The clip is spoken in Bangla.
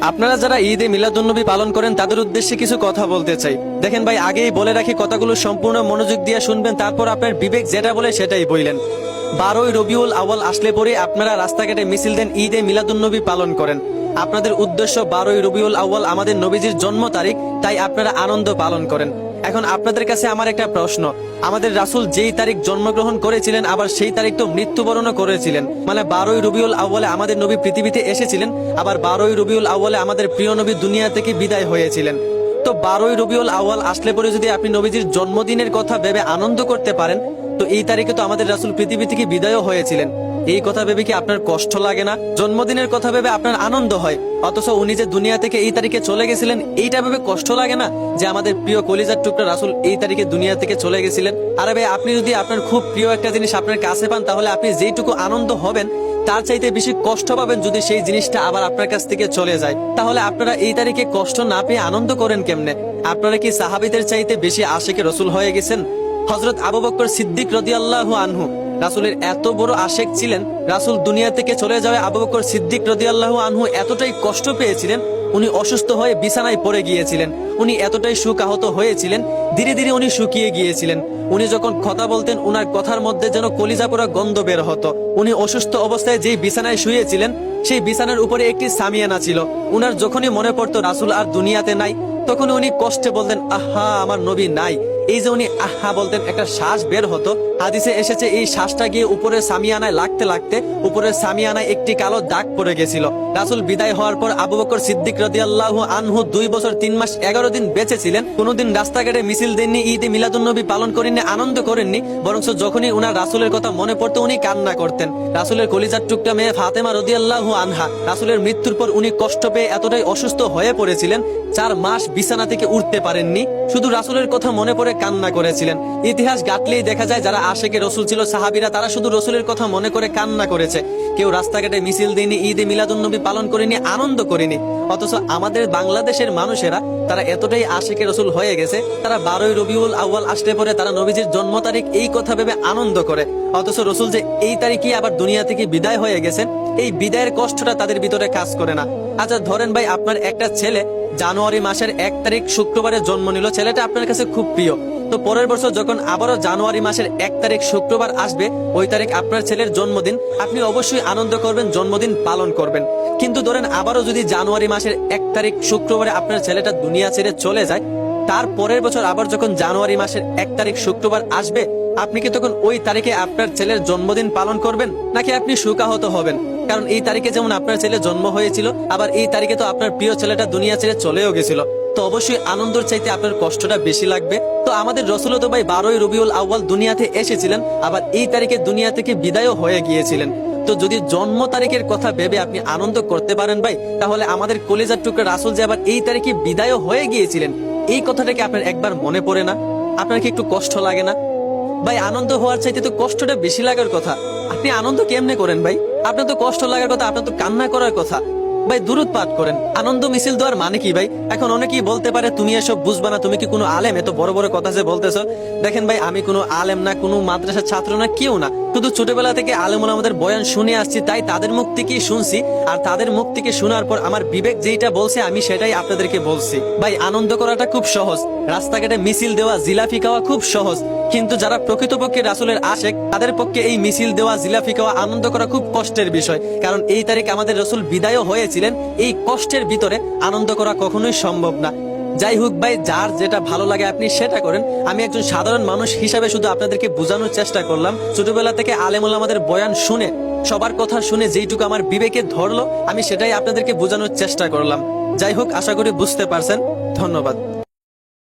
আপনারা যারা ঈদে মিলাদুন্নবী পালন করেন তাদের উদ্দেশ্যে কিছু কথা বলতে চাই। দেখেন ভাই, আগেই বলে রাখি, কথাগুলো সম্পূর্ণ মনোযোগ দিয়ে শুনবেন, তারপর আপনার বিবেক যেটা বলে সেটাই বললেন। 12ই রবিউল আউয়াল আসলে পরে আপনারা রাস্তাঘাটে মিছিল দেন, ঈদে মিলাদুন্নবী পালন করেন। আপনাদের উদ্দেশ্য 12ই রবিউল আউয়াল আমাদের নবীজির জন্ম তারিখ, তাই আপনারা আনন্দ পালন করেন। এখন আপনাদের কাছে আমার একটা প্রশ্ন, আমাদের রাসূল যেই তারিখ জন্মগ্রহণ করেছিলেন আবার সেই তারিখ তো মৃত্যুবরণও করেছিলেন, মানে 12ই রবিউল আউয়ালে আমাদের নবী পৃথিবীতে এসেছিলেন, আবার 12ই রবিউল আউয়ালে আমাদের প্রিয় নবী দুনিয়া থেকে বিদায় হয়েছিলেন। তো 12ই রবিউল আউয়াল আসলে পরে যদি আপনি নবীজির জন্মদিনের কথা ভেবে আনন্দ করতে পারেন, তো এই তারিখে তো আমাদের রাসূল পৃথিবী থেকে বিদায়ও হয়েছিলেন। এই কথা ভেবে কি আপনার কষ্ট লাগে না? জন্মদিনের কথা ভেবে আপনার আনন্দ হয়, অথচ উনি যে দুনিয়া থেকে এই তারিখে চলে গেছিলেন এইটা ভেবে কষ্ট লাগে না যে আমাদের প্রিয় কলিজার টুকরা রাসূল এই তারিখে দুনিয়া থেকে চলে গেছিলেন? আরে ভাই, আপনি যদি আপনার খুব প্রিয় একটা জিনিস আপনার কাছে পান, তাহলে আপনি যেইটুকু আনন্দ হবেন তার চাইতে বেশি কষ্ট পাবেন যদি সেই জিনিসটা আবার আপনার কাছ থেকে চলে যায়। তাহলে আপনারা এই তারিখে কষ্ট না পেয়ে আনন্দ করেন কেমনে? আপনারা কি সাহাবীদের চাইতে বেশি আশিকে রাসূল হয়ে গেছেন? হযরত আবু বকর সিদ্দিক রাদিয়াল্লাহু আনহু রাসূলের এত বড় আশেক ছিলেন, রাসূল দুনিয়া থেকে চলে যাওয়ায় আবু বকর সিদ্দিক রাদিয়াল্লাহু আনহু এতটাই কষ্ট পেয়েছিলেন, উনি অসুস্থ হয়ে বিছানায় পড়ে গিয়েছিলেন। উনি এতটাই শোকাহত হয়েছিলেন, ধীরে ধীরে উনি শুকিয়ে গিয়েছিলেন। উনি যখন কথা বলতেন উনার কথার মধ্যে যেন কলিজা পোড়া গন্ধ বের হতো। উনি অসুস্থ অবস্থায় যেই বিছানায় শুয়েছিলেন সেই বিছানার উপরে একটি সামিয়ানা ছিল। উনার যখনই মনে পড়তো রাসূল আর দুনিয়াতে নাই, তখন উনি কষ্টে বলতেন, আহা আমার নবী নাই। এই যে উনি আহা বলতেন, একটা শ্বাস বের হতো। হাদিসে এসেছে এই শ্বাসটা গিয়ে উপরে সামিয়ানায় লাগতে লাগতে উপরের সামিয়ানায় একটি কালো দাগ পড়ে গেছিল। রাসূল বিদায় হওয়ার পর আবু বকর সিদ্দিক রাদিয়াল্লাহু আনহু 2 বছর 3 মাস 11 দিন বেঁচে ছিলেন। কোনোদিন রাস্তাঘাটে মিছিল দেননি, ঈদে মিলাদুন্নবী পালন করেননি, আনন্দ করেননি, বরং যখনই উনার রাসূলের কথা মনে পড়তো উনি কান্না করতেন। রাসূলের কলিজার টুকরা মেয়ে ফাতেমা রাদিয়াল্লাহু আনহা, রাসূলের মৃত্যুর পর উনি কষ্ট পেয়ে এতটাই অসুস্থ হয়ে পড়েছিলেন, 4 মাস বিছানা থেকে উঠতে পারেননি, শুধু রাসূলের কথা মনে পড়ে কান্না করেছিলেন। ইতিহাস ঘাটলেই দেখা যায় যারা আশিকে রাসূল ছিল সাহাবীরা, তারা শুধু রাসূলের কথা মনে করে কান্না করেছে। কেউ রাস্তাঘাটে মিছিল দেয়নি, ঈদে মিলাদুন্নবী পালন করেনি, আনন্দ করেনি। অথচ আমাদের বাংলাদেশের মানুষেরা তারা এতটাই আশিকে রাসূল হয়ে গেছে, তারা 12ই রবিউল আউয়াল আসলে পরে তারা নবীজির জন্ম তারিখ এই কথা ভেবে আনন্দ করে। অথচ রাসূল যে এই তারিখে আবার দুনিয়া থেকে বিদায় হয়ে গেছেন, এই বিদায়ের কষ্টটা তাদের ভিতরে কাজ করে না। আচ্ছা ধরেন ভাই, আপনার একটা ছেলে জানুয়ারি মাসের 1 তারিখ শুক্রবারে জন্ম নিল, ছেলেটা আপনার কাছে খুব প্রিয়। তো পরের বছর যখন আবারও জানুয়ারি মাসের 1 তারিখ শুক্রবার আসবে, ওই তারিখ আপনার ছেলের জন্মদিন, আপনি অবশ্যই আনন্দ করবেন, জন্মদিন পালন করবেন। কিন্তু ধরেন আবারও যদি জানুয়ারি মাসের 1 তারিখ শুক্রবারে আপনার ছেলেটা দুনিয়া ছেড়ে চলে যায়, তার পরের বছর আবার যখন জানুয়ারি মাসের 1 তারিখ শুক্রবার আসবে, আপনি কি তখন ওই তারিখে আপনার ছেলের জন্মদিন পালন করবেন, নাকি আপনি শোকাহত হবেন? কারণ এই তারিখে যেমন আপনার ছেলে জন্ম হয়েছিল, আবার এই তারিখে তো আপনার প্রিয় ছেলেটা দুনিয়া ছেড়ে চলেও গেছিল। তো অবশ্যই আনন্দের চাইতে আপনার কষ্টটা বেশি লাগবে। তো আমাদের রাসূল তো ভাই 12ই রবিউল আউয়াল দুনিয়াতে এসেছিলেন, আবার এই তারিখে দুনিয়া থেকে বিদায়ও হয়ে গিয়েছিলেন। তো যদি জন্ম তারিখের কথা ভেবে আপনি আনন্দ করতে পারেন ভাই, তাহলে আমাদের কলিজার টুকরা রাসূল যে আবার এই তারিখে বিদায়ও হয়ে গিয়েছিলেন, এই কথাটাকে আপনার একবার মনে পড়ে না? আপনার কি একটু কষ্ট লাগে না ভাই? আনন্দ হওয়ার চাইতে তো কষ্টটা বেশি লাগার কথা। আপনি আনন্দ কেমনে করেন ভাই? আপনার তো কষ্ট লাগার কথা, আপনার তো কান্না করার কথা। ভাই দুরুদ পাঠ করেন। আনন্দ মিছিল দেওয়ার মানে কি ভাই? এখন অনেকেই বলতে পারে তুমি এসব বুঝবা না, তুমি কি কোনো আলেম, এত বড় বড় কথা যে বলতেছো। দেখেন ভাই, আমি কোনো আলেম না, কোনো মাদ্রাসার ছাত্র না, কেউ না, শুধু ছোটবেলা থেকে আলেমুল আমাদের বয়ান শুনে আসছি, তাই তাদের মুখ থেকেই শুনছি। আর তাদের মুখ থেকে শোনার পর আমার বিবেক যেইটা বলছে আমি সেটাই আপনাদেরকে বলছি। ভাই আনন্দ করাটা খুব সহজ, রাস্তাঘাটে মিছিল দেওয়া, জিলাপি খাওয়া খুব সহজ, কিন্তু যারা প্রকৃতপক্ষে রাসূলের আশেক তাদের পক্ষে এই মিছিল দেওয়া, জিলাপি খাওয়া, আনন্দ করা খুব কষ্টের বিষয়। কারণ এই তারিখ আমাদের রাসূল বিদায়ও হয়েছিলেন, এই কষ্টের ভিতরে আনন্দ করা কখনোই সম্ভব না। যাই হোক ভাই, যার যেটা ভালো লাগে আপনি সেটা করেন। আমি একজন সাধারণ মানুষ হিসাবে শুধু আপনাদেরকে বোঝানোর চেষ্টা করলাম। ছোটবেলা থেকে আলেমুল আমাদের বয়ান শুনে, সবার কথা শুনে যেইটুকু আমার বিবেকে ধরলো, আমি সেটাই আপনাদেরকে বোঝানোর চেষ্টা করলাম। যাই হোক, আশা করি বুঝতে পারছেন। ধন্যবাদ।